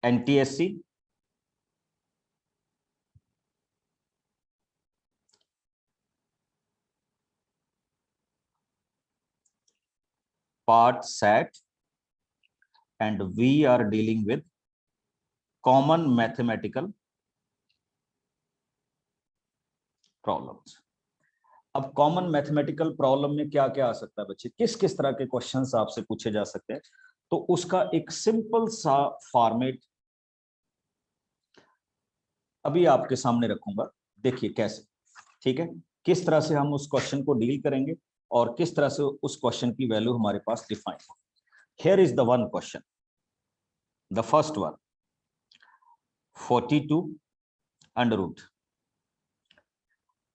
NTSC, part SAT, and we are dealing with common mathematical problems. अब common mathematical problem में क्या क्या आ सकता है बच्चे, किस किस तरह के क्वेश्चंस आपसे पूछे जा सकते हैं, तो उसका एक सिंपल सा फॉर्मेट अभी आपके सामने रखूंगा, देखिए कैसे, ठीक है, किस तरह से हम उस क्वेश्चन को डील करेंगे और किस तरह से उस क्वेश्चन की वैल्यू हमारे पास डिफाइन हो। Here is the one question, the first one, 42 under root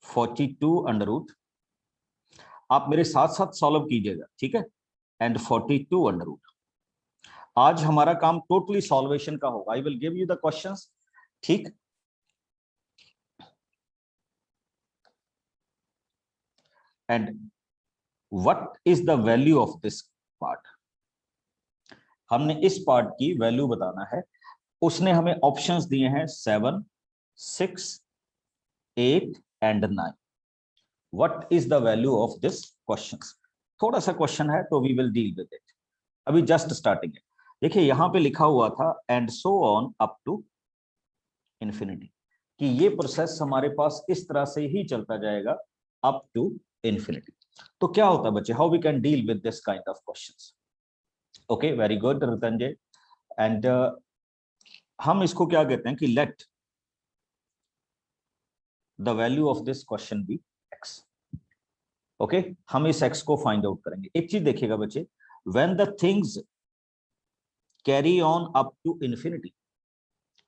42 under root, आप मेरे साथ साथ सॉल्व कीजिएगा, ठीक है, एंड 42 अंडर रूट। आज हमारा काम टोटली सॉल्वेशन का होगा। I will give you the questions, ठीक, and what is the value of this part, हमने इस पार्ट की वैल्यू बताना है। उसने हमें ऑप्शंस दिए हैं 7, 6, 8 and 9। What is the value of this questions, थोड़ा सा क्वेश्चन है तो we will deal with it, अभी जस्ट स्टार्टिंग है। देखिए यहां पे लिखा हुआ था and so on up to infinity, कि ये प्रोसेस हमारे पास इस तरह से ही चलता जाएगा अप टू इंफिनिटी। तो क्या होता है बच्चे, how we can deal with this kind of questions. Okay, very good Ratanjay, and हम इसको क्या कहते हैं कि let the value of this question be x. Okay, हम इस एक्स को फाइंड आउट करेंगे। एक चीज देखिएगा बच्चे, when the things carry on up to infinity,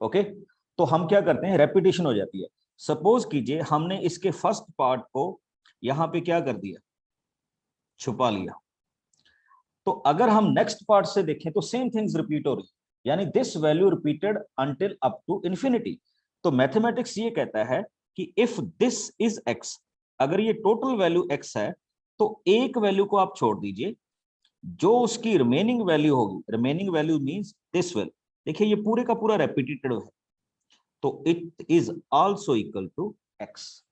okay, तो हम क्या करते हैं, रेपिटेशन हो जाती है। सपोज कीजिए हमने इसके फर्स्ट पार्ट को यहां पे क्या कर दिया, छुपा लिया, तो अगर हम नेक्स्ट पार्ट से देखें तो सेम थिंग्स रिपीट हो रही है, यानी this value repeated until up to infinity. तो मैथमेटिक्स ये कहता है कि इफ दिस इज एक्स, अगर ये टोटल वैल्यू एक्स है, तो एक वैल्यू को आप छोड़ दीजिए, जो उसकी रिमेनिंग वैल्यू होगी, remaining value means this value, देखिए ये पूरे का पूरा रेपिटेटेड है, तो it is also equal to x.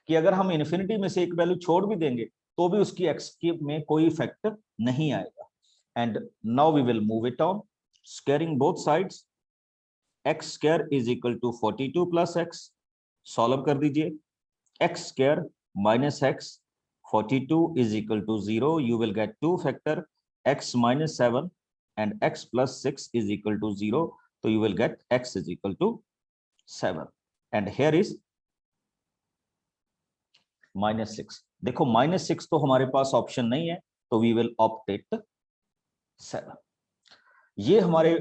कि अगर हम इन्फिनिटी में से एक वैल्यू छोड़ भी देंगे तो भी उसकी एक्स की में कोई इफेक्ट नहीं आएगा। And now we will move it on, squaring both sides, x square is equal to 42 plus x, solve कर दीजिए, x square minus x 42 is equal to 0, you will get two factor x minus 7 and x plus 6 is equal to 0, so you will get x is equal to 7 and here is minus 6। देखो minus 6 तो हमारे पास option नहीं है, तो we will opt it 7। ये हमारे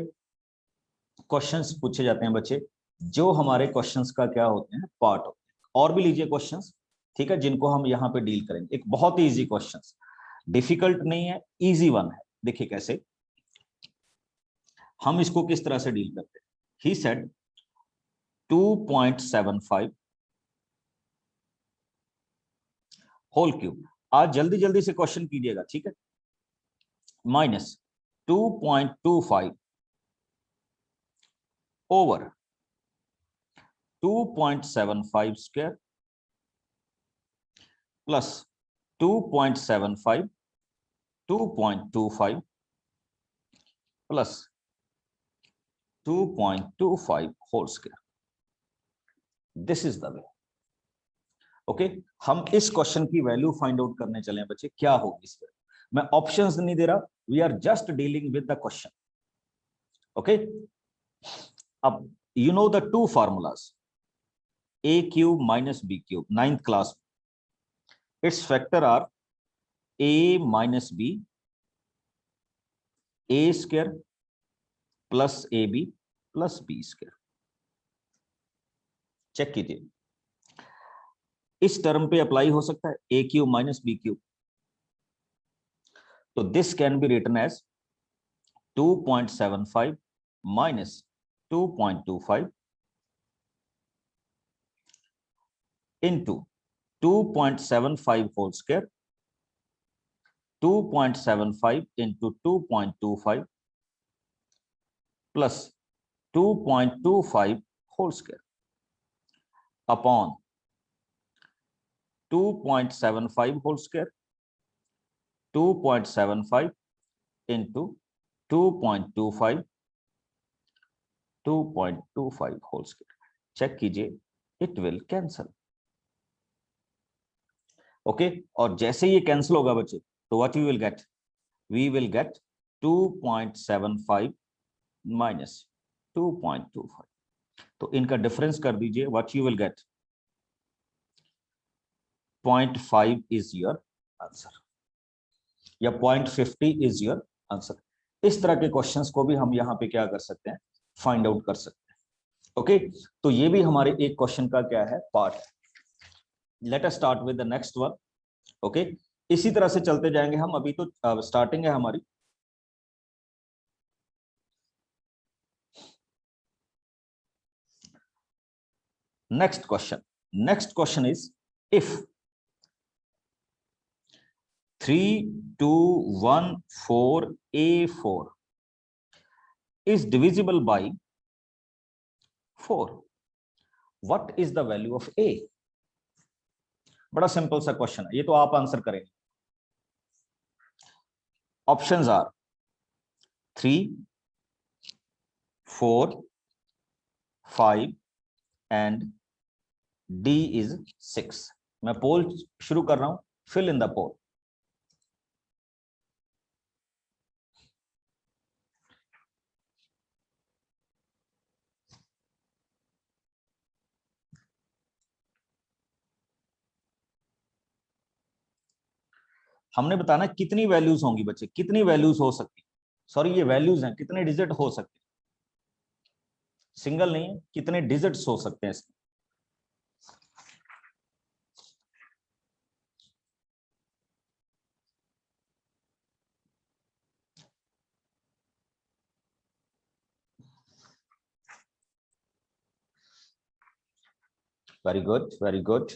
questions पूछे जाते हैं बच्चे, जो हमारे क्वेश्चंस का क्या होते हैं, पार्ट होते हैं। और भी लीजिए क्वेश्चंस, ठीक है, जिनको हम यहाँ पे डील करेंगे। एक बहुत ही इजी क्वेश्चंस, डिफिकल्ट नहीं है, इजी वन है। देखिए कैसे हम इसको किस तरह से डील करते हैं। ही सेड 2.75 होल क्यूब, आज जल्दी जल्दी से क्वेश्चन कीजिएगा, ठीक है, minus 2.25 over 2.75 square plus 2.75 2.25 plus 2.25 whole square, this is the way. Okay, हम इस क्वेश्चन की वैल्यू फाइंड आउट करने चले हैं बच्चे, क्या होगी इस पर। मैं ऑप्शंस नहीं दे रहा, we are just dealing with the question. Okay, अब you know the two formulas, a cube minus b cube, 9th class, its factor are a minus b, a square plus a b plus B square. Check कीजिए, इस term पे apply हो सकता है a cube minus b cube, तो this can be written as 2.75 minus 2.25 into 2.75 whole square, 2.75 into 2.25 plus 2.25 whole square upon 2.75 whole square 2.75 into 2.25 whole square. Check कीजिए, it will cancel. Okay, और जैसे ये cancel होगा बच्चे, तो what you will get, we will get 2.75 minus 2.25। तो इनका difference कर दीजिए, what you will get 0.5 is your answer या 0.50 इज योर आंसर। इस तरह के क्वेश्चंस को भी हम यहाँ पे क्या कर सकते हैं, फाइंड आउट कर सकते हैं। ओके, तो ये भी हमारे एक क्वेश्चन का क्या है, पार्ट है। Let us start with the next one. Okay, इसी तरह से चलते जाएंगे हम, अभी तो स्टार्टिंग है हमारी। Next question is, if 3214A4 is divisible by 4, what is the value of A? बड़ा सिंपल सा क्वेश्चन है, ये तो आप आंसर करेंगे। Options are 3, 4, 5 and D is 6। मैं पोल शुरू कर रहा हूं, फिल इन द पोल। हमने बताना कितनी वैल्यूज होंगी बच्चे, कितनी वैल्यूज हो सकती, सॉरी ये वैल्यूज हैं, कितने डिजिट हो सकते, सिंगल नहीं है, कितने डिजिट्स हो सकते हैं इसमें। Very good, very good.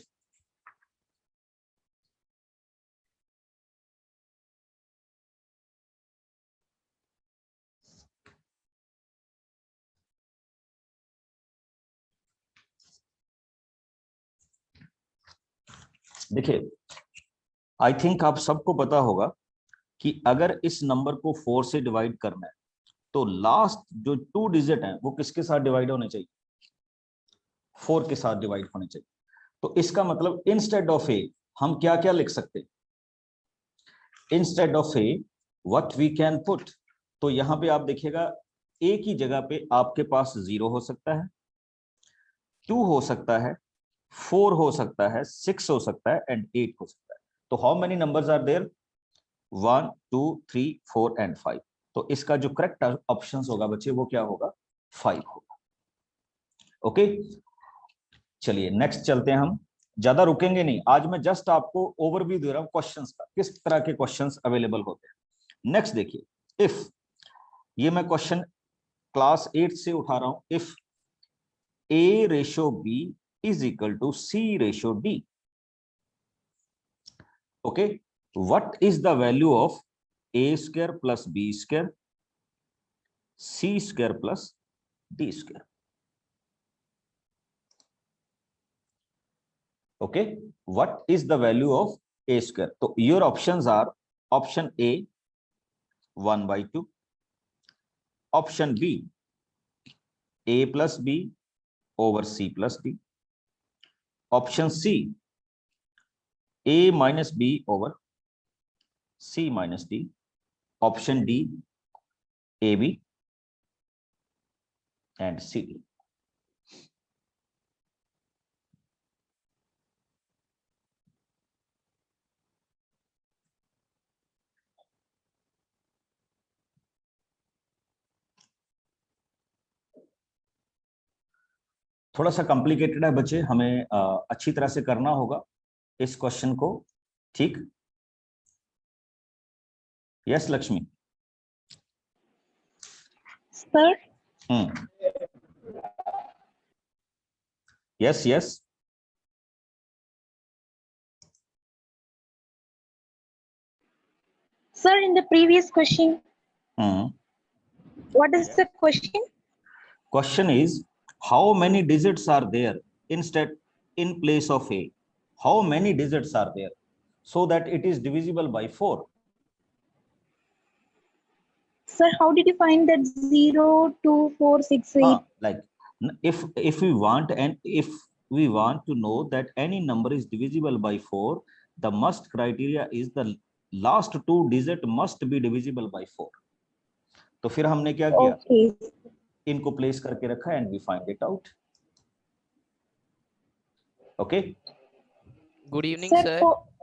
देखिए, आई थिंक आप सबको पता होगा कि अगर इस नंबर को 4 से डिवाइड करना है, तो लास्ट जो 2 डिजिट हैं वो किसके साथ डिवाइड होने चाहिए, 4 के साथ डिवाइड होने चाहिए। तो इसका मतलब इंस्टेड ऑफ ए हम क्या क्या लिख सकते हैं, instead of A what we can put. तो यहां पे आप देखिएगा, ए की जगह पे आपके पास 0 हो सकता है, 2 हो सकता है, 4 हो सकता है, 6 हो सकता है एंड 8 हो सकता है। तो how many numbers are there, 1 2 3 4 and 5। तो इसका जो करेक्ट ऑप्शन होगा बच्चे वो क्या होगा, 5 होगा। ओके, चलिए नेक्स्ट चलते हैं हम, ज्यादा रुकेंगे नहीं, आज मैं जस्ट आपको ओवरव्यू दे रहा हूं क्वेश्चंस का, किस तरह के क्वेश्चंस अवेलेबल होते हैं। नेक्स्ट देखिए, इफ, ये मैं क्वेश्चन क्लास 8 से उठा रहा हूं, if A ratio B is equal to C ratio D, okay, what is the value of A square plus B square C square plus D square. okay, what is the value of A square? तो your options are option A 1/2, option B A plus B over C plus D, option C A minus B over C minus D, option D AB and CD। थोड़ा सा complicated है बच्चे, हमें अच्छी तरह से करना होगा इस क्वेश्चन को, ठीक। Yes Lakshmi. Sir yes yes. Sir, in the previous question, What is the question? Question is, how many digits are there instead in place of A? How many digits are there so that it is divisible by 4? Sir, how did you find that 0, 2, 4, 6, 8? Like if we want to know that any number is divisible by 4, the must criteria is the last 2 digit must be divisible by 4. तो फिर हमने क्या किया? Okay. इनको place करके रखा and we find it out. Okay. Good evening, Sir, sir.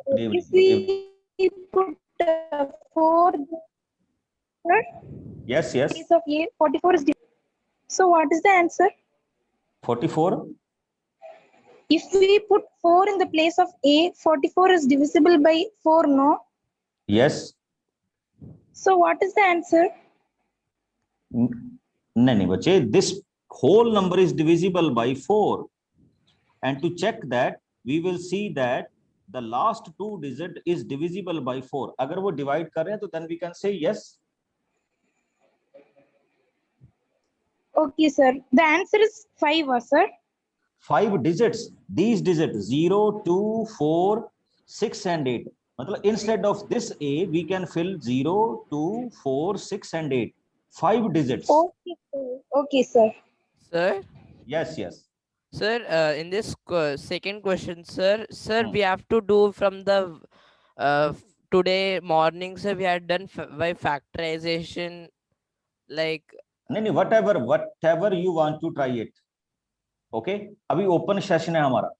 Good evening. if we put 4, sir, Yes. place of A, 44 is so what is the answer? 44. If we put 4 in the place of A, 44 is divisible by 4, no? Yes. So what is the answer? नहीं बच्चे, this whole number is divisible by 4, and to check that we will see that the last 2 digit is divisible by 4. अगर वो divide कर रहे हैं तो then we can say yes. Okay, sir. The answer is 5, sir. 5 digits. These digits 0, 2, 4, 6 and 8. मतलब instead of this A, we can fill 0, 2, 4, 6 and 8. 5 digits. Okay, sir. Okay, sir. Sir, Yes. sir, in this second question, sir, we have to do from the today morning, sir, we had done by factorization, like. नहीं, whatever you want to try it. Okay. अभी open session है हमारा.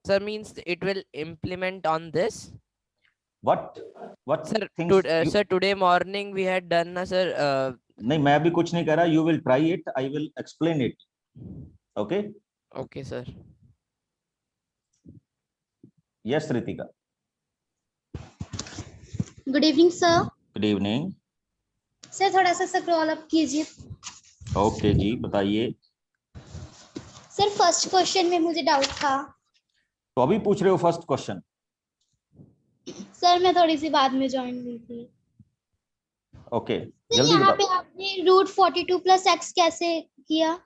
Sir, means it will implement on this. What Sir, things sir, today morning we had done, sir. नहीं, मैं अभी कुछ नहीं कर रहा. You will try it. I will explain it. Okay. Okay, sir. Yes, Ritika. Good evening sir. Good evening. Sir थोड़ा सा scroll up कीजिए. ओके जी, बताइए. सर फर्स्ट क्वेश्चन में मुझे डाउट था. तो अभी पूछ रहे हो फर्स्ट क्वेश्चन? सर मैं थोड़ी सी बाद में ज्वाइन हुई थी. ओके, जल्दी यहाँ पे आपने रूट 42 प्लस एक्स कैसे किया?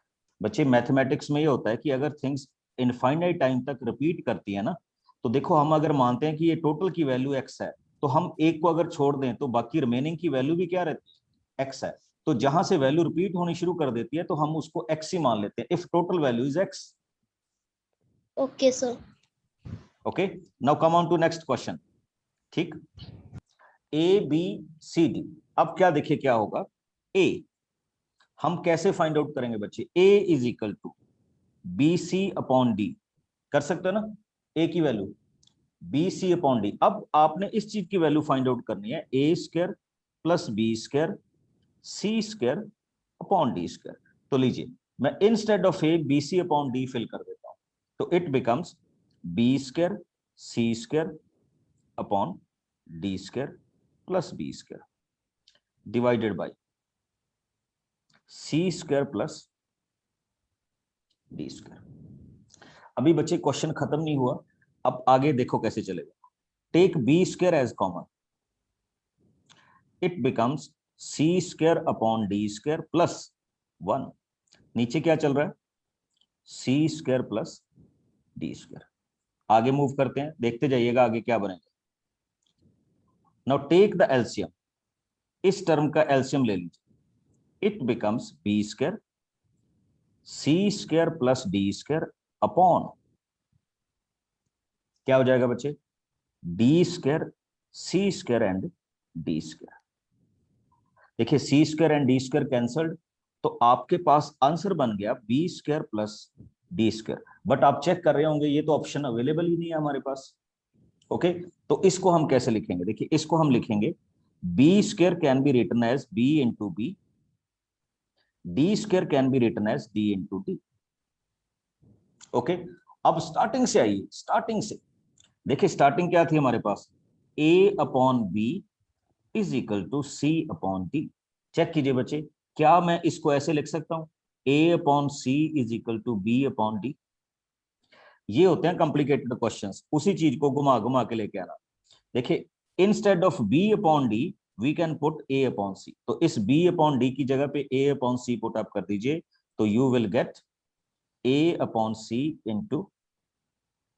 बच्चे मैथमेटिक्स में ये होता है कि अगर थिंग्स इनफाइनाइट टाइम तक रिपीट करती है ना, तो देखो हम अगर मानते हैं कि ये टोटल की वैल्यू एक्स है, तो हम एक को अगर छोड़ दें तो बाकी रिमेनिंग की वैल्यू भी क्या रहती है? एक्स है. तो जहां से वैल्यू रिपीट होनी शुरू कर देती है तो हम उसको एक्स ही मान लेते हैं if total value is x. Okay sir. Okay, now come on to next question. ठीक, ए बी सी डी. अब क्या देखिए क्या होगा. ए हम कैसे फाइंड आउट करेंगे बच्चे? A is equal to b C upon d. कर सकते हो ना, ए की वैल्यू बी सी अपॉन डी. अब आपने इस चीज की वैल्यू फाइंड आउट करनी है, A square plus B square C square upon D square. तो लीजिए मैं instead of A B C upon D fill कर देता हूं, तो it becomes B square C square upon D square plus B square divided by C square plus D square. अभी बच्चे question खत्म नहीं हुआ, अब आगे देखो कैसे चलेगा. Take B square as common, it becomes C square upon D square plus 1. नीचे क्या चल रहा है? C square plus D square. आगे मूव करते हैं, देखते जाइएगा आगे क्या बनेगा. Now take the LCM. इस टर्म का एलसीएम ले लीजिए, it becomes B square C square plus D square upon क्या हो जाएगा बच्चे? D square C square and D square. देखिए सी square and D square cancelled, तो आपके पास आंसर बन गया B square plus D square. But आप चेक कर रहे होंगे ये तो ऑप्शन अवेलेबल ही नहीं है हमारे पास. ओके, तो इसको हम कैसे लिखेंगे? देखिए इसको हम लिखेंगे b square can be written as b into b, d square can be written as d into d. Okay, अब स्टार्टिंग से आइए. स्टार्टिंग से देखिए, स्टार्टिंग क्या थी हमारे पास? A upon b is equal to c upon d. Check कीजिए बच्चे, क्या मैं इसको ऐसे लिख सकता हूं? A upon c is equal to b upon d. ये होते हैं कॉम्प्लिकेटेड क्वेश्चंस, उसी चीज को घुमा घुमा के लेके आना. देखिए instead of b upon d we can put a upon c. तो इस बी अपॉन डी की जगह पे a upon c put up कर दीजिए, तो you will get a upon c into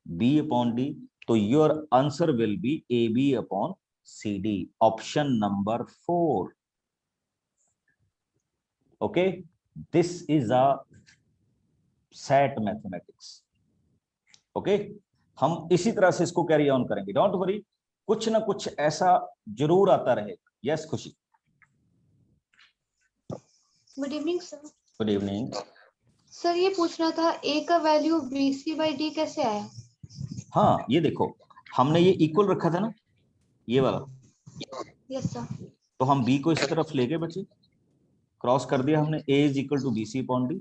b upon d. तो your answer will be a b upon c d, option number 4। Okay, this is a set mathematics. Okay, हम इसी तरह से इसको carry on करेंगे, डोंट वरी, कुछ ना कुछ ऐसा जरूर आता रहेगा। यस खुशी। Good evening sir. Good evening. Sir ये पूछना था a का वैल्यू bc/d कैसे आया? हाँ ये देखो, हमने ये इक्वल रखा था ना, ये वाला, यस सर। तो हम b को इस तरफ ले गए बच्चे, क्रॉस कर दिया हमने, a is equal to bc upon d।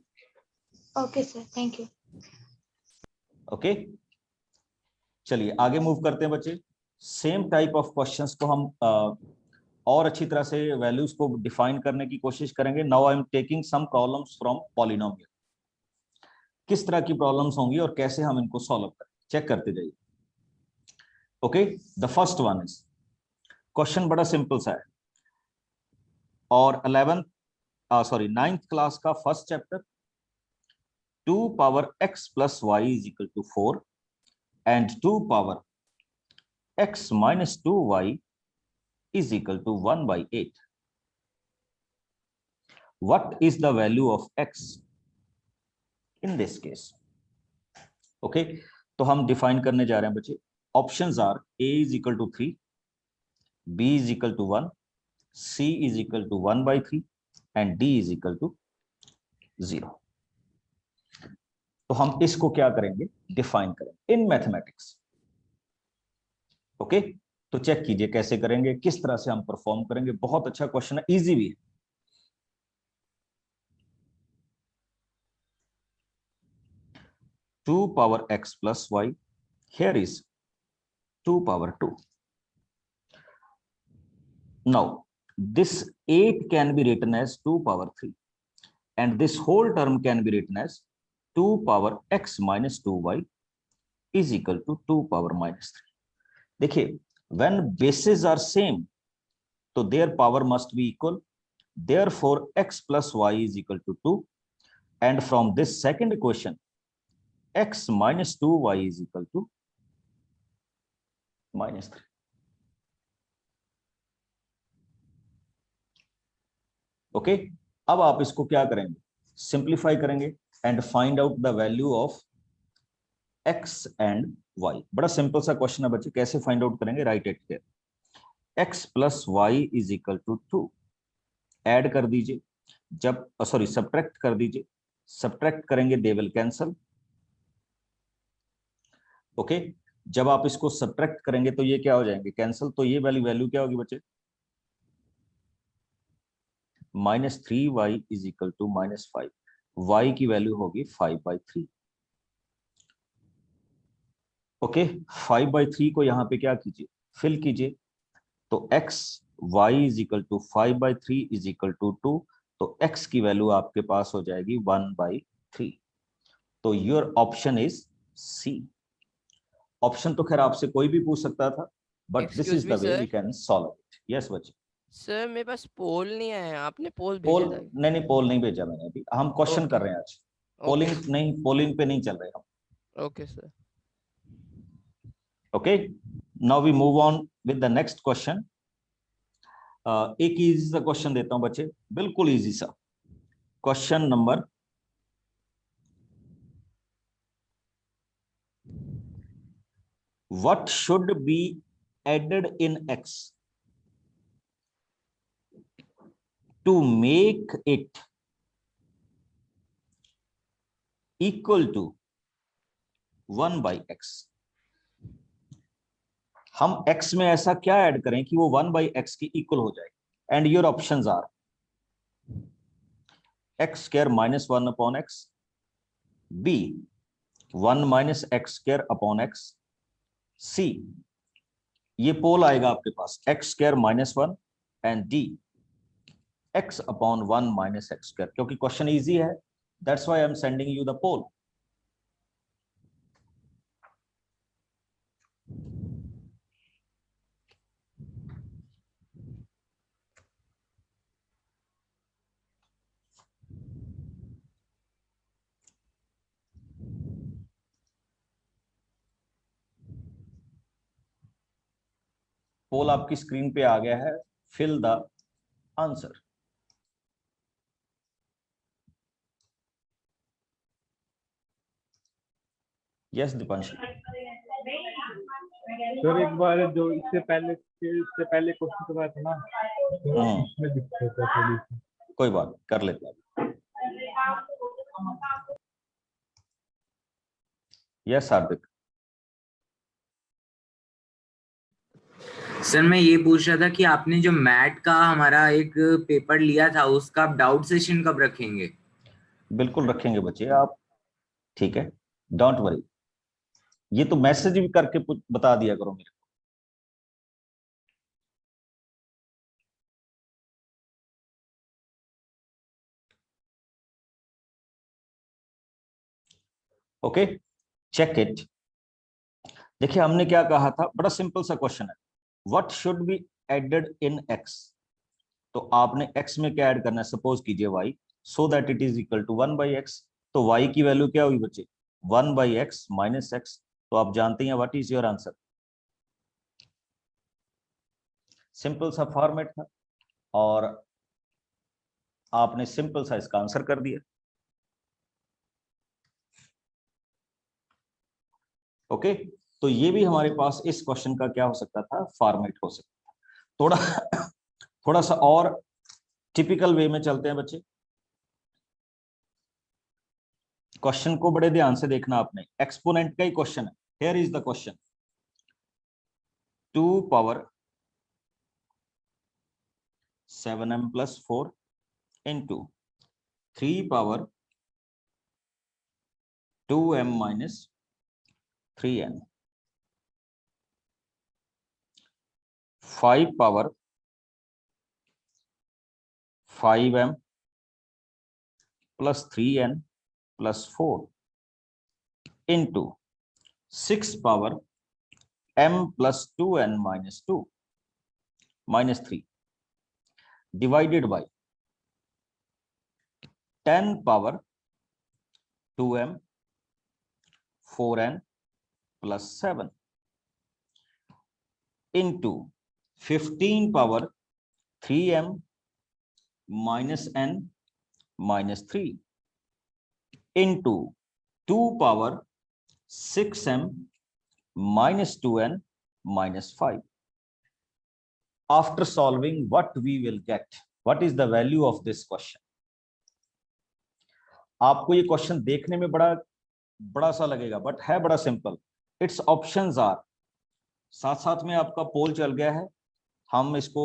Okay sir, thank you. Okay, चलिए आगे मूव करते हैं बच्चे। सेम टाइप ऑफ क्वेश्चंस को हम और अच्छी तरह से वैल्यूज को डिफाइन करने की कोशिश करेंगे। Now I am taking some problems from polynomial. किस तरह की प्रॉब्लम्स होंगी और कैसे हम इनको सॉल्व करें, चेक करते जाइए। Okay, the first one is, question बड़ा सिंपल सा है, और 9th क्लास का first chapter, 2 power x plus y is equal to 4 and 2 power x minus 2y is equal to 1 by 8. What is the value of x in this case? Okay, तो हम define करने जा रहे हैं बच्चे। Options are a is equal to 3, b is equal to 1, c is equal to 1 by 3 and d is equal to 0. तो हम इसको क्या करेंगे, डिफाइन करेंगे इन मैथमेटिक्स। ओके, तो चेक कीजिए कैसे करेंगे, किस तरह से हम परफॉर्म करेंगे। बहुत अच्छा क्वेश्चन है, इजी भी है। Two power x plus y, here is 2 power 2. Now this 8 can be written as 2 power 3 and this whole term can be written as 2 power x minus 2y is equal to 2 power minus 3. देखिए, when bases are same तो their power must be equal, therefore x plus y is equal to 2 and from this second equation x minus 2y is equal to minus 3. Okay, अब आप इसको क्या करेंगे, simplify करेंगे and find out the value of x and y। बड़ा simple सा question है बच्चे, कैसे फाइंड आउट करेंगे, right it here, x plus y is equal to 2, add कर दीजिए, जब सॉरी सब्ट्रैक्ट कर दीजिए, सब्ट्रैक्ट करेंगे दे विल कैंसल। ओके, जब आप इसको सब्ट्रैक्ट करेंगे तो ये क्या हो जाएंगे, कैंसल, तो ये वाली वैल्यू क्या होगी बच्चे, -3y is equal to -5, y की वैल्यू होगी 5/3। ओके, 5/3 को यहाँ पे क्या कीजिए, फिल कीजिए, तो x y is equal to 5/3 is equal to 2, तो x की वैल्यू आपके पास हो जाएगी 1/3। तो your option is C. Option तो खैर आपसे कोई भी पूछ सकता था, but this Excuse is the me, way sir. We can solve it. Yes बच्चे। सर मेरे पास पोल नहीं आया, आपने पोल पोल भेजा था? नहीं, पोल नहीं भेजा मैंने अभी, हम क्वेश्चन कर ओके रहे हैं आज, ओके पोलिंग नहीं, पोलिंग पे नहीं चल रहे हम। Okay sir. Okay, now we move on with the next question. एक इजी सा क्वेश्चन देता हूं बच्चे, बिल्कुल इजी सा question number 'What should be added in x to make it equal to 1/x'? हम x में ऐसा क्या ऐड करें कि वो 1/x की इक्वल हो जाए? And your options are x² - 1 upon x, b 1 - x² upon x, c ये पोल आएगा आपके पास x² - 1 and d x upon 1 - x²। क्योंकि क्वेश्चन इजी है, that's why I am sending you the poll. Poll आपकी screen पे आ गया है, fill the answer. Yes Deepanshu. Sir एक बार जो इससे पहले क्वेश्चन करवाया था ना, तो उसमें दिक्कत है थोड़ी सी। कोई बात, कर लेते हैं। यस हार्दिक। सर मैं ये पूछ रहा था कि आपने जो मैट का हमारा एक पेपर लिया था उसका आप डाउट सेशन कब रखेंगे? बिल्कुल रखेंगे बच्चे आप, ठीक है, डोंट वरी। ये तो मैसेज भी करके बता दिया करो मेरे को। Okay, check it. देखिए हमने क्या कहा था, बड़ा सिंपल सा क्वेश्चन है, what should be added in x. तो आपने x में क्या ऐड करना है, सपोज कीजिए y, so that it is equal to 1/x। तो y की वैल्यू क्या हुई बच्चे, 1/x माइनस x। तो आप जानते हैं what is your answer. Simple सा फॉर्मेट था और आपने सिंपल सा इसका आंसर कर दिया। ओके, तो ये भी हमारे पास इस क्वेश्चन का क्या हो सकता था, फॉर्मेट हो सकता था। थोड़ा सा और टिपिकल वे में चलते हैं बच्चे। क्वेश्चन को बड़े ध्यान से देखना आपने, एक्सपोनेंट का ही क्वेश्चन है। Here is the question, 2 power 7m plus 4 into 3 power 2m minus 3n, 5 power 5m plus 3n plus 4 into 6 power m plus 2n minus 2 minus 3 divided by 10 power 2m 4n plus 7 into 15 power 3m minus n minus 3 into 2 power 6m minus 2n minus 5. After solving, what we will get? What is the value of this question? आपको ये question देखने में बड़ा सा लगेगा, but है बड़ा simple. It's options are, साथ साथ में आपका पोल चल गया है, हम इसको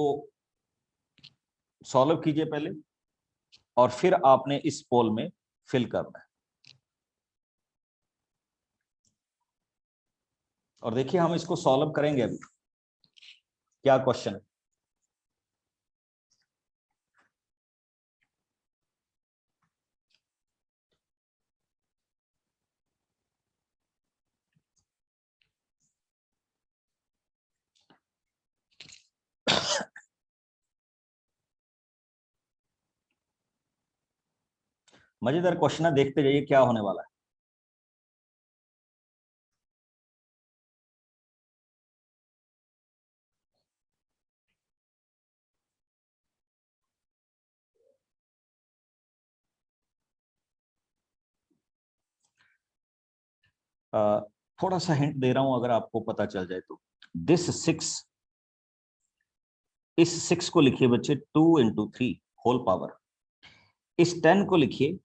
सॉल्व कीजिए पहले और फिर आपने इस पोल में फिल करना है। और देखिए हम इसको सॉल्व करेंगे अभी। क्या क्वेश्चन है? मजेदार क्वेश्चन है, देखते जाइए क्या होने वाला है। थोड़ा सा हिंट दे रहा हूं, अगर आपको पता चल जाए तो। दिस 6, इस 6 को लिखिए बच्चे 2 into 3 होल पावर। इस 10 को लिखिए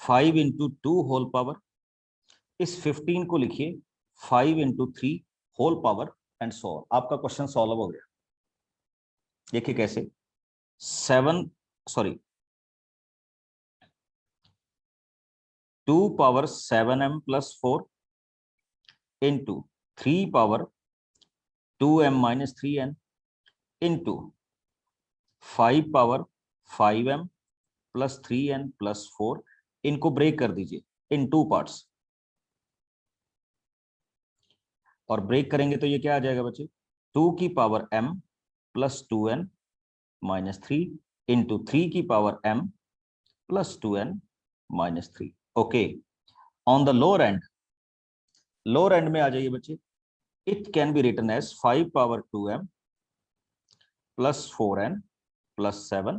5 into 2 होल पावर। इस 15 को लिखिए 5 into 3 whole power and so on. आपका क्वेश्चन सॉल्व हो गया। देखिए कैसे, 2 power 7m plus 4 into 3 power 2m minus 3n into 5 power 5m plus 3n plus 4। इनको ब्रेक कर दीजिए इन 2 पार्ट्स, और ब्रेक करेंगे तो ये क्या आ जाएगा बच्चे, 2 की power m plus 2n minus 3 into 3 की power m plus 2n minus 3। Okay, on the lower end में आ जाइए बच्चे। It can be written as 5 power 2m plus 4n plus 7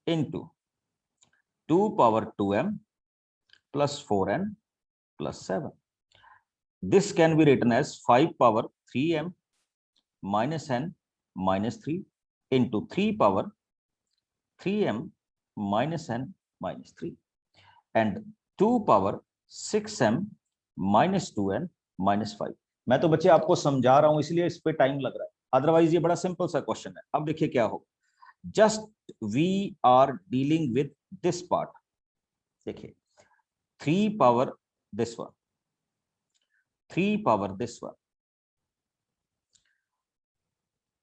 into 2 power 2m plus 4n plus 7. This can be written as 5 power 3m minus n minus 3 into 3 power 3m minus n minus 3 and 2 power 6m minus 2n minus 5. मैं तो बच्चे आपको समझा रहा हूं इसलिए इस पे टाइम लग रहा है, अदरवाइज ये बड़ा सिंपल सा क्वेश्चन है. अब देखिए क्या हो, just we are dealing with this part. देखिए 3 power this one, 3 power this one,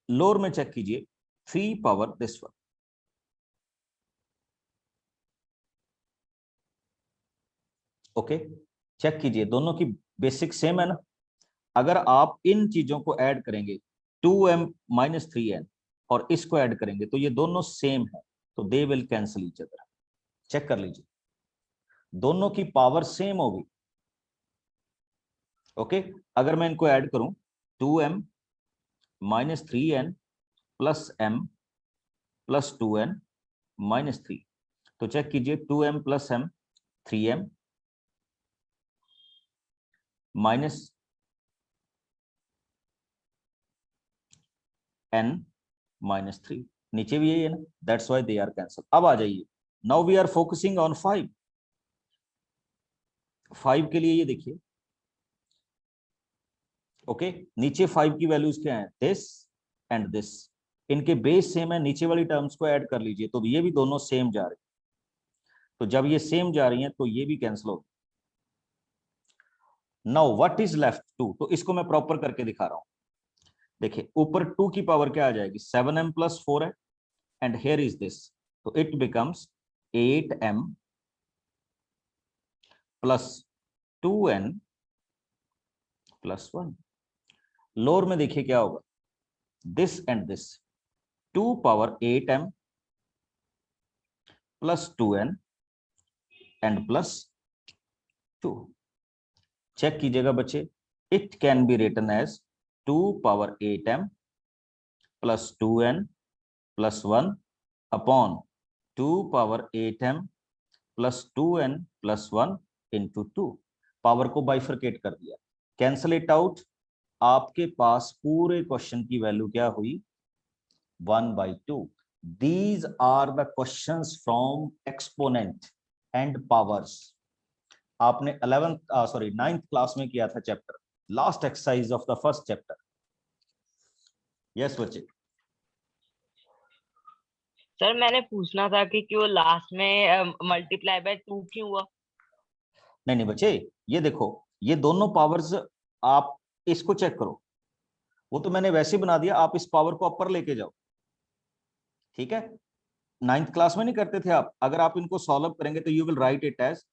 lower में चेक कीजिए 3 power this one. Okay, check कीजिए दोनों की बेसिक सेम है ना. अगर आप इन चीजों को ऐड करेंगे 2m minus 3n और इसको ऐड करेंगे तो ये दोनों सेम है, तो they will cancel each other. Check कर लीजिए, दोनों की पावर सेम होगी. ओके, अगर मैं इनको ऐड करूं 2m minus 3n plus m plus 2n minus 3, तो चेक कीजिए 2m plus m 3m minus n minus 3, नीचे भी यही है ना, that's why they are cancel. अब आ जाइए, now we are focusing on 5. 5 के लिए ये देखिए, ओके नीचे 5 की वैल्यूज क्या है, दिस एंड दिस, इनके बेस सेम है, नीचे वाली टर्म्स को ऐड कर लीजिए तो ये भी दोनों सेम जा रहे हैं. तो जब ये सेम जा रही हैं तो ये भी कैंसिल होगी. नाउ व्हाट इज लेफ्ट 2, तो इसको मैं प्रॉपर करके दिखा रहा हूं. देखिए ऊपर 2 की पावर क्या आ जाएगी, 7m plus 4 है, एंड हियर इज दिस, तो it becomes 8m plus 2n plus 1. Lower में देखिए क्या होगा, this and this, 2 power 8m plus 2n and plus 2. Check कीजिएगा बच्चे, it can be written as 2 power 8m plus 2n plus 1 upon 2 power 8m plus 2n plus 1 into 2. Power को bifurcate कर दिया, cancel it out. आपके पास पूरे question की value क्या हुई, 1/2. These are the questions from exponent and powers. आपने 9th class में किया था chapter, last exercise of the first chapter. Yes बच्चे. सर मैंने पूछना था कि क्यों लास्ट में मल्टीप्लाई बाय 2 क्यों हुआ? नहीं बच्चे, ये देखो ये दोनों पावर्स, आप इसको चेक करो, वो तो मैंने वैसे बना दिया, आप इस पावर को अपर लेके जाओ. ठीक है, 9th क्लास में नहीं करते थे आप, अगर आप इनको सॉल्व करेंगे तो you will write it as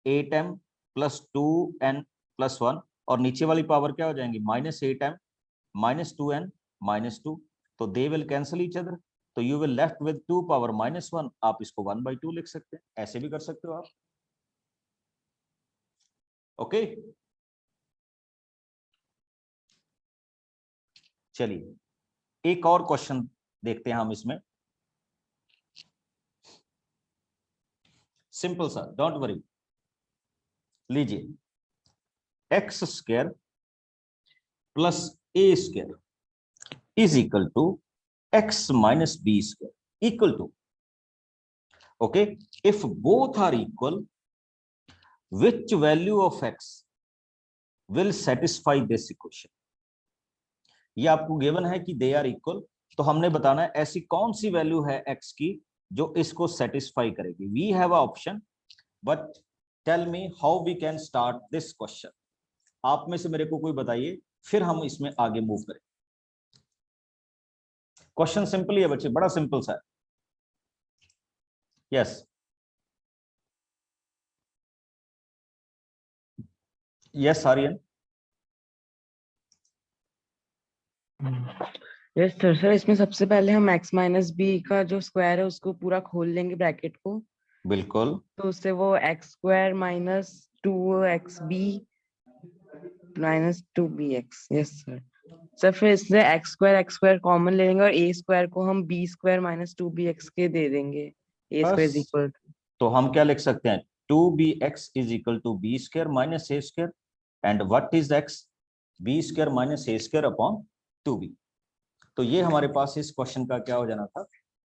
8m plus 2n plus 1, और नीचे वाली पावर क्या हो जाएंगी, -8m minus 2n minus 2, तो they will cancel each other, तो you will left with 2 power -1. आप इसको 1/2 लिख सकते हैं, ऐसे भी कर सकते हो आप. ओके चलिए एक और क्वेश्चन देखते हैं हम इसमें, सिंपल सा, डोंट वरी. लीजिए, x square plus a square is equal to x minus b square equal to, okay if both are equal which value of x will satisfy this equation. ये आपको given है कि they are equal, तो हमने बताना है ऐसी कौन सी वैल्यू है x की जो इसको सेटिस्फाई करेगी. We have a option, but tell me how we can start this question. आप में से मेरे को कोई बताइए, फिर हम इसमें आगे मूव करें. क्वेश्चन सिंपल ही है बच्चे, बड़ा सिंपल सा है. Yes yes Aryan. Yes sir. Sir इसमें सबसे पहले हम x माइनस बी का जो स्क्वायर है उसको पूरा खोल लेंगे ब्रैकेट को, बिल्कुल, तो उससे वो x square minus 2xb minus 2bx. Yes sir. Sir फिर इससे एक्स स्क्वायर कॉमन ले लेंगे और ए स्क्वायर को हम बी स्क्वायर माइनस 2bx के दे देंगे। ए स्क्वायर इज बस। इक्वल तो हम क्या लिख सकते हैं, 2bx is equal to b square minus a square, and what is x, b square minus a square upon 2b। तो ये हमारे पास इस क्वेश्चन का क्या हो जाना था,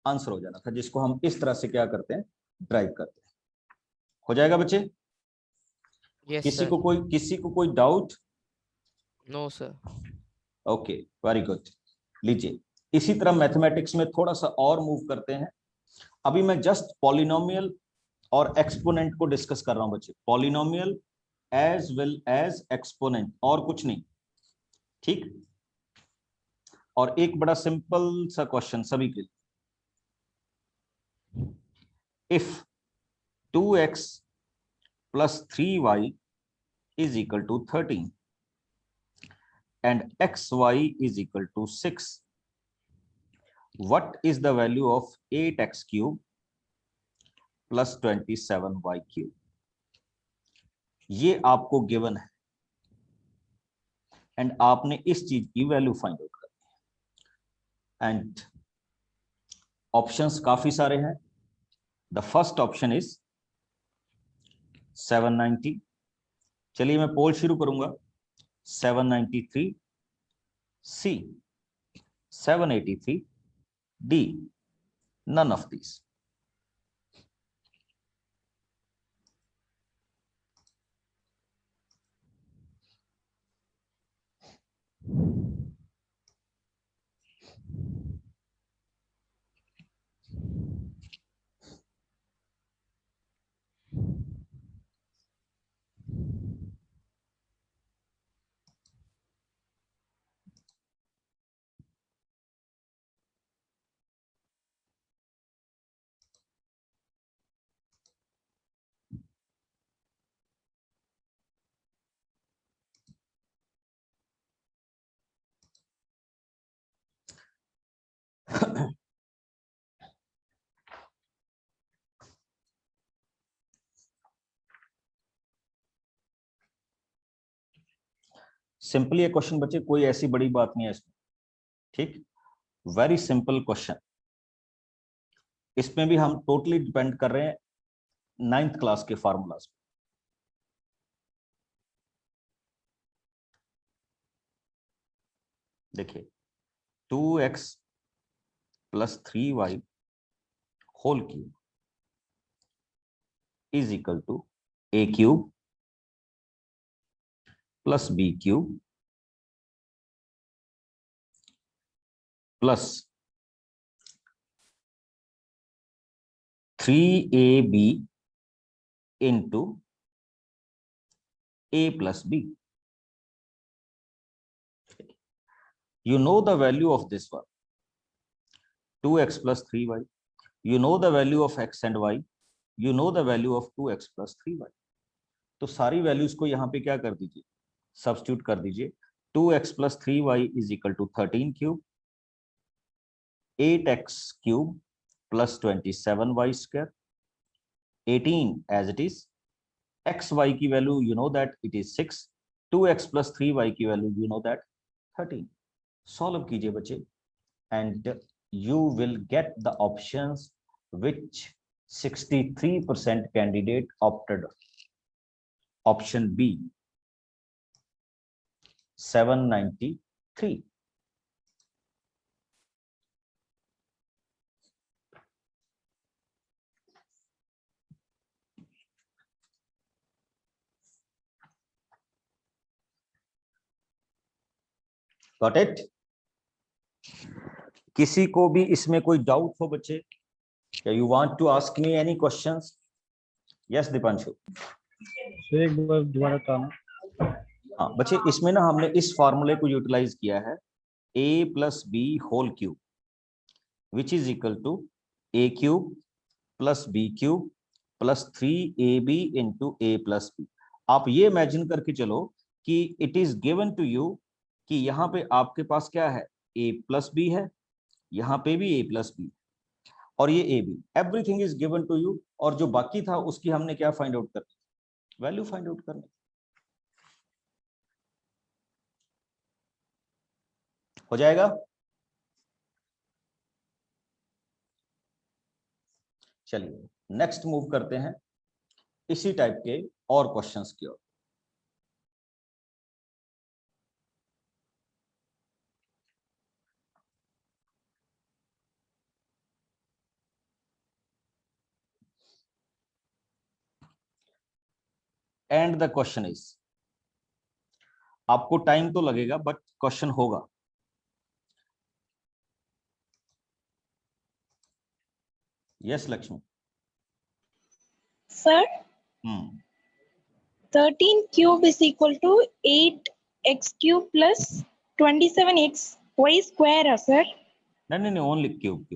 आंसर हो जाना था, जिसको हम इस तरह से क्या करते हैं, ड्राइव करते हैं। हो जाएगा बच्चे? Yes, किसी sir. को कोई doubt? No, sir. Okay, very good. लीजिए, इसी तरह मैथमेटिक्स में थोड़ा सा और मूव करते हैं। अभी मैं जस्ट पॉलिनोमियल और एक्सपोनेंट को डिस्कस कर रहा हूं बच्चे, polynomial as well as exponent, और कुछ नहीं, ठीक। और एक बड़ा सिंपल सा क्वेश्चन सभी के लिए, if 2x plus 3y is equal to 13 and xy is equal to 6, what is the value of 8x cube plus 27y cube? ये आपको गिवन है एंड आपने इस चीज की वैल्यू फाइंड आउट करनी है। एंड ऑप्शंस काफी सारे हैं। The first option is 790। चलिए मैं पोल शुरू करूंगा। 793, C 783, D none of these। Simply ये क्वेश्चन बच्चे, कोई ऐसी बड़ी बात नहीं है इसमें, ठीक। Very simple question. इसमें भी हम टोटली डिपेंड कर रहे हैं 9th क्लास के फार्मूलाज पे। देखिए, 2x plus 3y whole cube is equal to a cube plus b cube plus 3ab into a plus b. You know the value of this one, 2x plus 3y. You know the value of x and y. You know the value of 2x plus 3y. तो सारी values को यहाँ पे क्या कर दीजिए, substitute कर दीजिए। 2x plus 3y is equal to 13 cube, 8x cube plus 27y square, 18 as it is, xy की value you know that it is 6, 2x plus 3y की value you know that 13। Solve कीजिए बच्चे, and you will get the options which 63% candidate opted. Option B 793। Got it? किसी को भी इसमें कोई doubt हो बच्चे? क्या you want to ask me any questions? Yes Deepanshu. एक बार दोबारा बताना। हाँ बच्चे, इसमें ना हमने इस फॉर्मूले को यूटिलाइज किया है, a plus b whole cube which is equal to a cube plus b cube plus 3ab into a plus b. आप ये इमेजिन करके चलो कि it is given to you कि यहाँ पे आपके पास क्या है, a प्लस बी है, यहाँ पे भी a प्लस बी और ये a b, everything is given to you. और जो बाकी था उसकी हमने क्या फाइंड आउट करनी, वैल्यू फाइंड आउट करनी। हो जाएगा? चलिए नेक्स्ट मूव करते हैं इसी टाइप के और क्वेश्चंस की ओर। एंड द क्वेश्चन इज, आपको टाइम तो लगेगा बट क्वेश्चन होगा। Yes Lakshmi. Sir, 13 cube is equal to 8x cube plus 27x y square, sir. नहीं, only cube,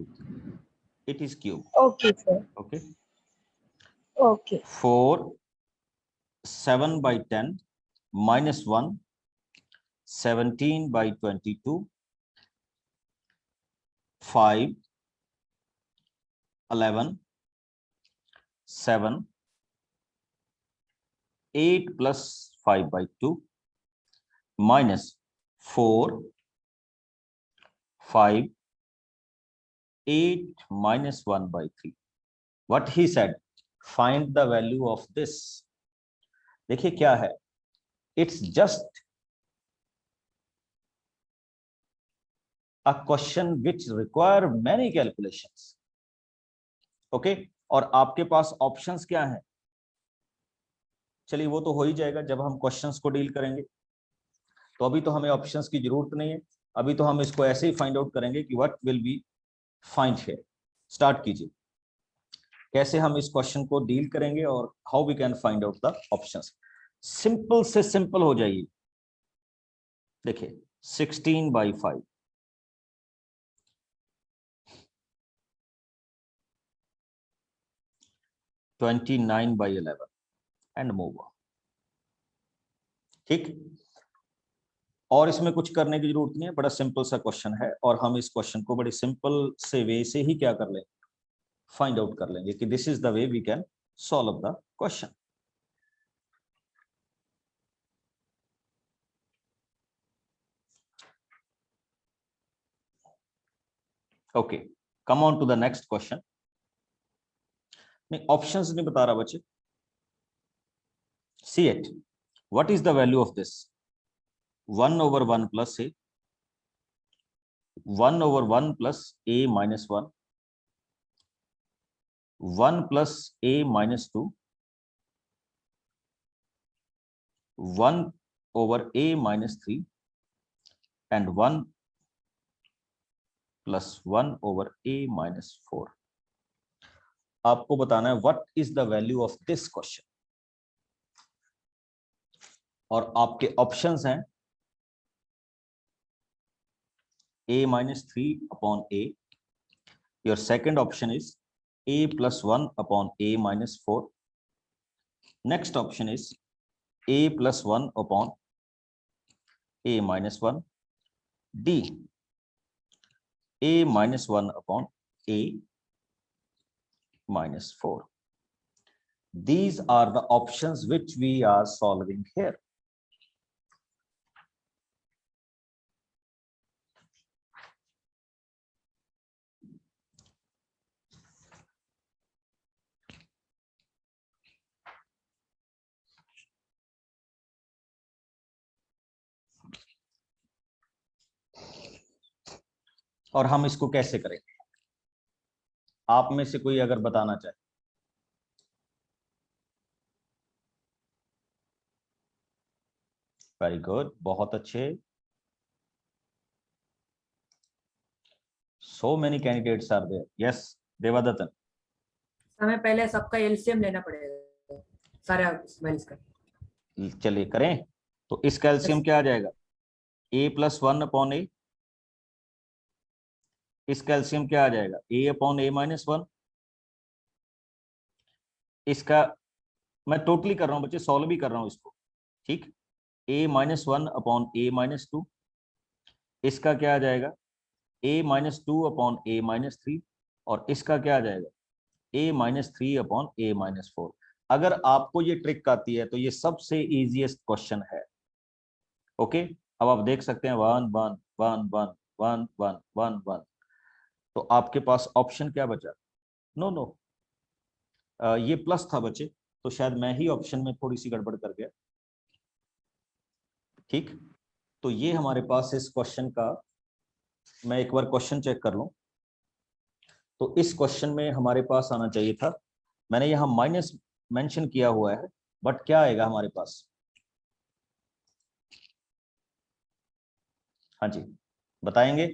it is cube. Okay, sir. Okay, Okay. 4 7 by 10 minus 1 17 by 22 5 11 7 8 plus 5 by 2 minus 4 5 8 minus 1 by 3. What he said, find the value of this. देखिए क्या है, it's just a question which require many calculations. Okay, और आपके पास options क्या हैं? चलिए वो तो हो ही जाएगा जब हम क्वेश्चंस को डील करेंगे, तो अभी तो हमें ऑप्शंस की जरूरत नहीं है। अभी तो हम इसको ऐसे ही फाइंड आउट करेंगे कि what will be find here. Start कीजिए, कैसे हम इस क्वेश्चन को डील करेंगे और how we can find out the options. Simple से सिंपल हो जाइए। देखिए 16 by 5, (29 by 11) and move on. ठीक, और इसमें कुछ करने की जरूरत नहीं है, बड़ा सिंपल सा क्वेश्चन है और हम इस क्वेश्चन को बड़े सिंपल से वे से ही क्या कर लेंगे, फाइंड आउट कर लेंगे कि this is the way we can solve the question. Okay, come on to the next question. नहीं, ऑप्शंस नहीं बता रहा बच्चे। See it, what is the value of this? 1 over 1 plus a, 1 over 1 plus a minus 1, 1 plus a minus 2, 1 over a minus 3, and 1 plus 1 over a minus 4. आपको बताना है what is the value of this question, और आपके options हैं a minus 3 upon a. Your second option is a plus 1 upon a minus 4. Next option is a plus 1 upon a minus 1. D, a minus 1 upon a minus 4. These are the options which we are solving here. और हम इसको कैसे करेंगे, आप में से कोई अगर बताना चाहे। वेरी गुड, बहुत अच्छे। So many candidates are there. Yes Devadattan. हमें पहले सबका एलसीएम लेना पड़ेगा, सारे वैल्यूज का। चलिए करें, तो इसका एलसीएम क्या आ जाएगा? a plus 1 upon a। इसका एलसीएम क्या आ जाएगा? a upon a minus 1। इसका मैं टोटली कर रहा हूं बच्चे, सॉल्व भी कर रहा हूं इसको, ठीक। a minus 1 upon a minus 2। इसका क्या आ जाएगा? a minus 2 upon a minus 3। और इसका क्या आ जाएगा? a minus 3 upon a minus 4। अगर आपको ये ट्रिक आती है तो ये सबसे इजीएस्ट क्वेश्चन है। ओके, अब आप देख सकते हैं 1 1 1 1 1 1 1 1, तो आपके पास ऑप्शन क्या बचा? नो नो, ये प्लस था बच्चे, तो शायद मैं ही ऑप्शन में थोड़ी सी गड़बड़ कर गया। ठीक, तो ये हमारे पास इस क्वेश्चन का, मैं एक बार क्वेश्चन चेक कर लूं, तो इस क्वेश्चन में हमारे पास आना चाहिए था, मैंने यहाँ माइनस मेंशन किया हुआ है, बट क्या आएगा हमारे पास? हाँ जी, बताएंगे?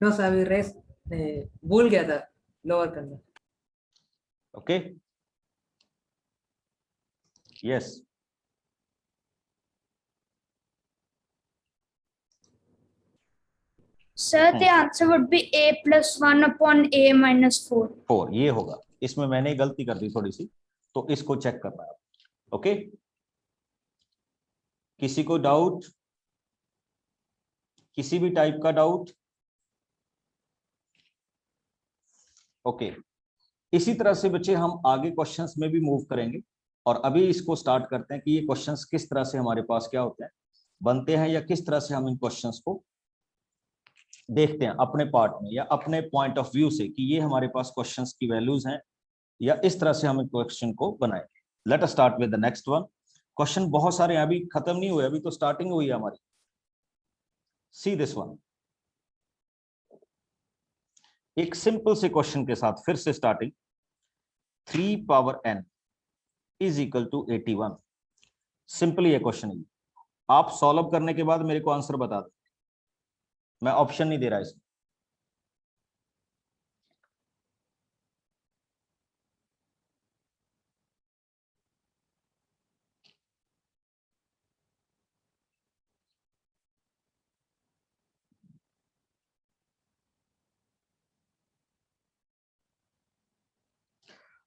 नो सर, अभी रेस भूल गया था लोअर करना। Okay, yes, Sir, the answer would be a plus 1 upon a minus 4. 4 ये होगा। इसमें मैंने गलती कर दी थोड़ी सी, तो इसको चेक करना है। ओके, किसी को डाउट, किसी भी टाइप का डाउट? ओके, इसी तरह से बच्चे हम आगे क्वेश्चंस में भी मूव करेंगे, और अभी इसको स्टार्ट करते हैं कि ये क्वेश्चंस किस तरह से हमारे पास क्या होते हैं, बनते हैं, या किस तरह से हम इन क्वेश्चंस को देखते हैं अपने पार्ट में या अपने पॉइंट ऑफ व्यू से, कि ये हमारे पास क्वेश्चंस की वैल्यूज हैं, या इस तरह से हम क्वेश्चन को बनाएंगे। Let us start with the next one. Question बहुत सारे हैं, अभी खत्म नहीं हुए, अभी तो स्टार्टिंग हुई है हमारी। सी दिस वन, एक सिंपल से क्वेश्चन के साथ फिर से starting. 3 power n is equal to 81। Simply ये क्वेश्चन है, आप सॉल्व करने के बाद मेरे को आंसर बता दो, मैं ऑप्शन नहीं दे रहा इसमें।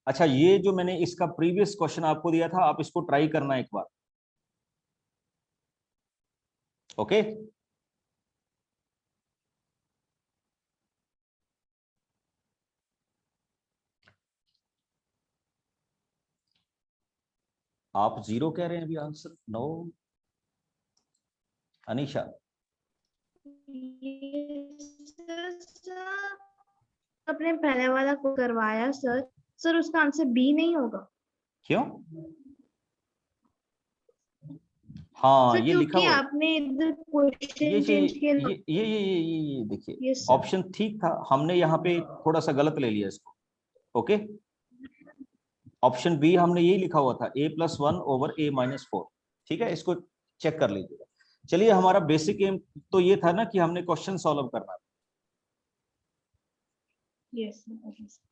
अच्छा, ये जो मैंने इसका प्रीवियस क्वेश्चन आपको दिया था, आप इसको ट्राई करना एक बार। ओके, आप 0 कह रहे हैं अभी आंसर? नो, अनीशा? अपने पहले वाला को करवाया सर, सर उसका आंसर बी नहीं होगा। क्यों? हाँ, सर ये लिखा क्योंकि हुआ है। आपने इधर क्वेश्चन ये चेंज किया ना। ये देखिए, Yes, sir. ऑप्शन ठीक था, हमने यहाँ पे थोड़ा सा गलत ले लिया इसको। ओके, ऑप्शन बी हमने यही लिखा हुआ था, a plus 1 over a minus 4। ठीक है, इसको चेक कर लीजिएगा। चलिए, हमारा बेसिक एम तो ये था ना कि हमने क्वेश्चन सॉल्व करना था। Yes,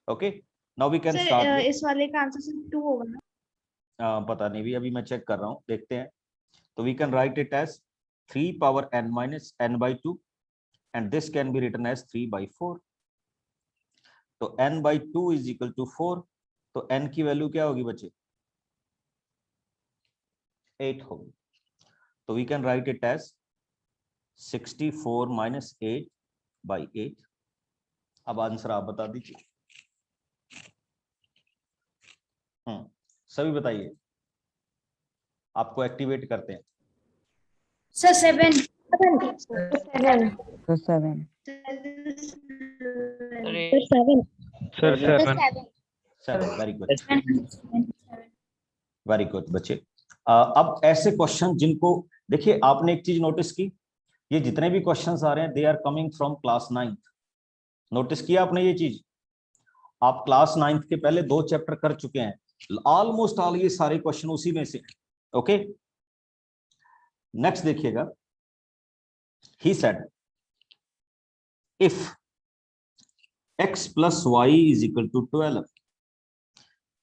okay, now we can sir start. इस वाले का आंसर सिर्फ 2 होगा ना? पता नहीं भी, अभी मैं चेक कर रहा हूँ, देखते हैं। तो we can write it as 3 power n minus n by 2, and this can be written as 3 by 4. तो n by 2 is equal to 4, तो n की वैल्यू क्या होगी बच्चे? 8 होगी। तो we can write it as 64 minus 8 by 8। अब answer आप बता दीजिए। सभी बताइए, आपको एक्टिवेट करते हैं। Sir 7 7 very good, very good बच्चे। अब ऐसे क्वेश्चन जिनको, देखिए आपने एक चीज नोटिस की, ये जितने भी क्वेश्चंस आ रहे हैं, they are coming from class 9th। Notice किया आपने ये चीज? आप क्लास 9th के पहले 2 चैप्टर कर चुके हैं, ऑलमोस्ट ऑल ये सारे क्वेश्चन उसी में से। ओके, नेक्स्ट देखिएगा। He said if x plus y is equal to 12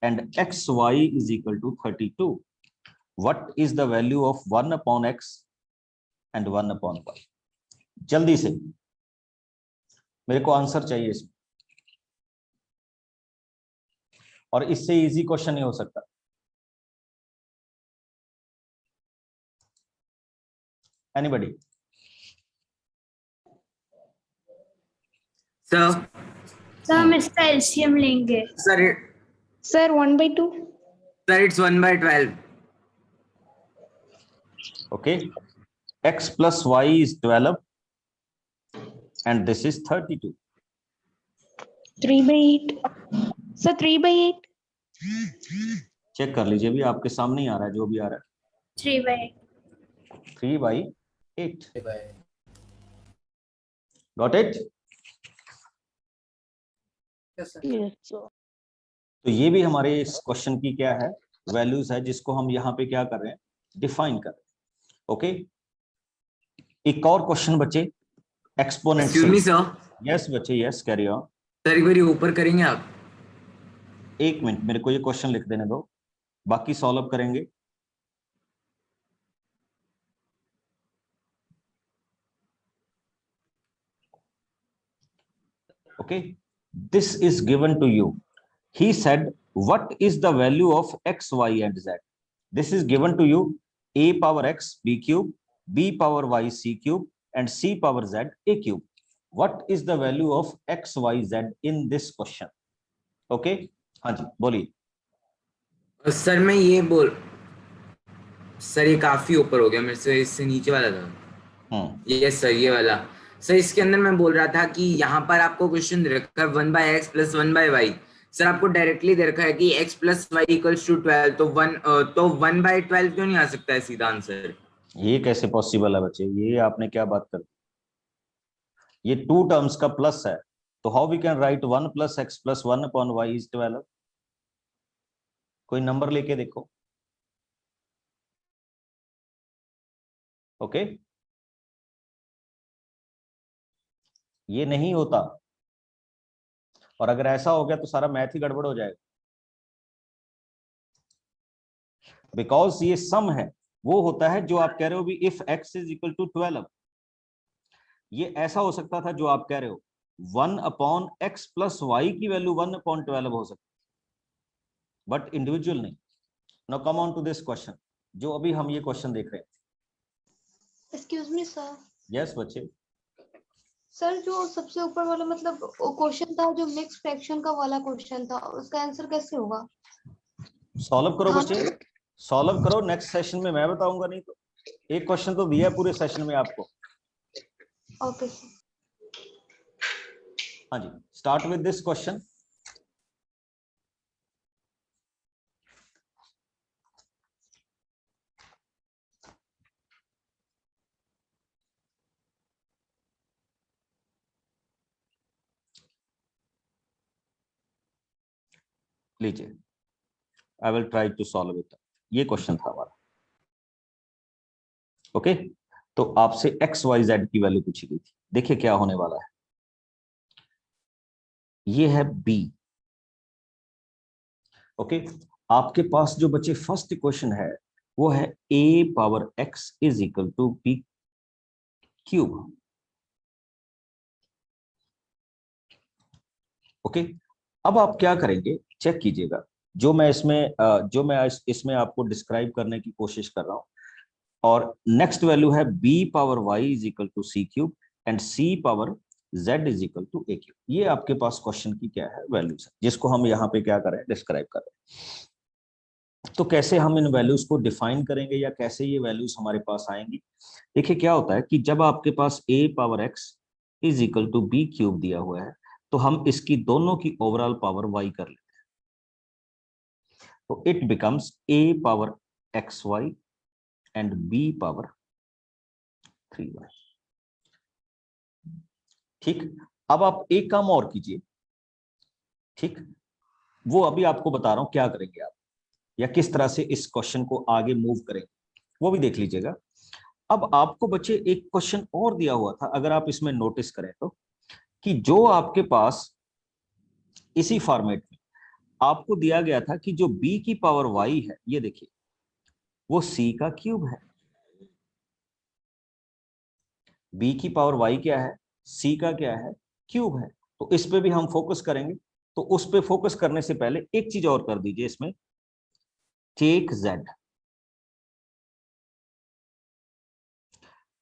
and xy is equal to 32, what is the value of 1 upon x and 1 upon y? जल्दी से मेरे को आंसर चाहिए इसमें, और इससे इजी क्वेश्चन नहीं हो सकता। एनीबॉडी? सर हम इसका एलसीएम लेंगे। Sir, 1/2. Sir, it's 1 by 12. Okay, x plus y is 12 and this is 32. 3/8. Sir, 3/8. Check कर लीजिए, भी आपके सामने ही आ रहा है जो भी आ रहा है। 3/8. 3/8. Got it? Yes, sir. Yes, sir. तो ये भी हमारे इस क्वेश्चन की क्या है, वैल्यूज है, जिसको हम यहाँ पे क्या कर रहे हैं, डिफाइन कर रहे हैं। ओके, एक और क्वेश्चन बचे एक्सपोनेंट एक्सक्यूज मी से। सर। यस बच्चे, यस कैरी ऑन। सर एक बार ऊपर करेंगे आप? एक मिनट, मेरे को ये क्वेश्चन लिख देने दो, बाकी सॉल्व करेंगे। Okay, this is given to you. He said, what is the value of x, y and z? This is given to you, a power x b cube, b power y c cube and c power z a cube. What is the value of x, y, z in this question? Okay, हाँ जी बोलिए। Sir मैं ये बोल, sir ये काफी ऊपर हो गया मेरे से, इससे नीचे वाला था। यस सर, ये वाला। सर इसके अंदर मैं बोल रहा था कि यहाँ पर आपको क्वेश्चन दे रखा है 1/x + 1/y। सर आपको डायरेक्टली दे रखा है कि x + y = 12, तो 1/12 क्यों नहीं आ सकता है सीधा आंसर? ये कैसे पॉसिबल है बच्चे, ये आपने क्या बात कर दी? ये टू टर्म्स का प्लस है, तो how we can write 1 + x + 1/y is 12? कोई नंबर लेके देखो। ओके, ये नहीं होता, और अगर ऐसा हो गया तो सारा मैथ ही गड़बड़ हो जाएगा। बिकॉज ये सम है, वो होता है जो आप कह रहे हो भी इफ x = 12। ये ऐसा हो सकता था जो आप कह रहे हो 1/x + y की वैल्यू 1/12 हो सकती, बट इंडिविजुअल नहीं। Now come on to this question, जो अभी हम ये क्वेश्चन देख रहे हैं। Excuse me sir. यस बच्चे। सर जो सबसे ऊपर वाला मतलब क्वेश्चन था, जो मिक्स फ्रैक्शन का वाला क्वेश्चन था, उसका आंसर कैसे होगा? सॉल्व करो बच्चे, सॉल्व करो, नेक्स्ट सेशन में मैं बताऊंगा, नहीं तो एक क्वेश्चन तो दिया है पूरे सेशन में आपको। Okay sir. हाँ जी, स्टार्ट विद दिस क्वेश्चन। लीजिए, I will try to solve it. ये क्वेश्चन था हमारा। ओके, तो आपसे एक्स वाई जेड की वैल्यू पूछी गई थी। देखिए क्या होने वाला है, ये है बी। ओके, आपके पास जो बच्चे फर्स्ट इक्वेशन है वो है a power x = b cube. Okay, अब आप क्या करेंगे, चेक कीजिएगा, जो मैं इसमें आपको डिस्क्राइब करने की कोशिश कर रहा हूं। और नेक्स्ट वैल्यू है b power y = c cube and c power z = a cube. ये आपके पास क्वेश्चन की क्या है, वैल्यूज है, जिसको हम यहाँ पे क्या करें, डिस्क्राइब करें। तो कैसे हम इन वैल्यूज को डिफाइन करेंगे या कैसे ये वैल्यूज हमारे पास आएंगी? देखिए क्या होता है कि जब आपके पास a power x = b cube दिया हुआ है, तो हम इसकी दोनों की ओवरऑल पावर y कर लेते हैं, तो it becomes a power xy and b power 3y। ठीक, अब आप एक काम और कीजिए। ठीक, वो अभी आपको बता रहा हूं क्या करेंगे आप, या किस तरह से इस क्वेश्चन को आगे मूव करेंगे, वो भी देख लीजिएगा। अब आपको बच्चे एक क्वेश्चन और दिया हुआ था, अगर आप इसमें नोटिस करें तो, कि जो आपके पास इसी फॉर्मेट में आपको दिया गया था कि जो b की पावर y है, ये देखिए वो c का क्यूब है। b की पावर y क्या है, c का क्या है, क्यूब है। तो इस पे भी हम फोकस करेंगे। तो उस पे फोकस करने से पहले एक चीज और कर दीजिए इसमें, टेक z।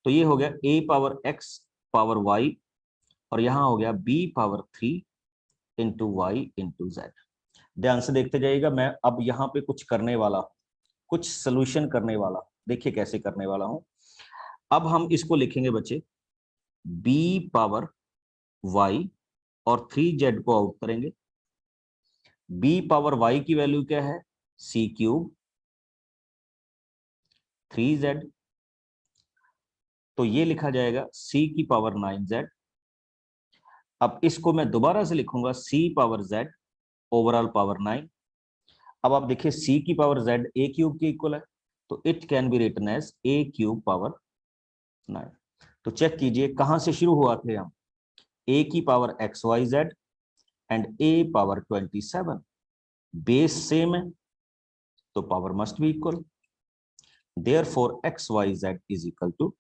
तो ये हो गया a power x power y, और यहां हो गया b पावर 3 × y × z। ध्यान से देखते जाइएगा, मैं अब यहाँ पे कुछ करने वाला हूं, कुछ सोल्यूशन करने वाला हूं। देखिए कैसे करने वाला हूं। अब हम इसको लिखेंगे बच्चे b पावर y और 3z को आउट करेंगे। b पावर y की वैल्यू क्या है, c क्यूब 3z, तो ये लिखा जाएगा c की पावर 9z। अब इसको मैं दोबारा से लिखूंगा c power z overall power 9। अब आप देखिए c की पावर z a क्यूब के इक्वल है, तो it can be written as a cube power 9। तो चेक कीजिए कहां से शुरू हुआ थे हम, a की power xyz and a power 27, base same है तो power must be equal, therefore xyz is equal to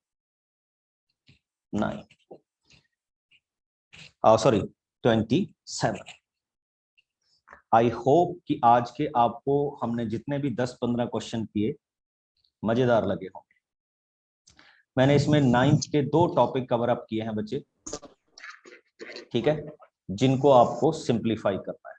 9, sorry 27। I hope कि आज के आपको हमने जितने भी 10-15 क्वेश्चन किए मजेदार लगे होंगे। मैंने इसमें 9th के 2 टॉपिक कवर अप किए हैं बच्चे, ठीक है, जिनको आपको सिंप्लीफाई करना है।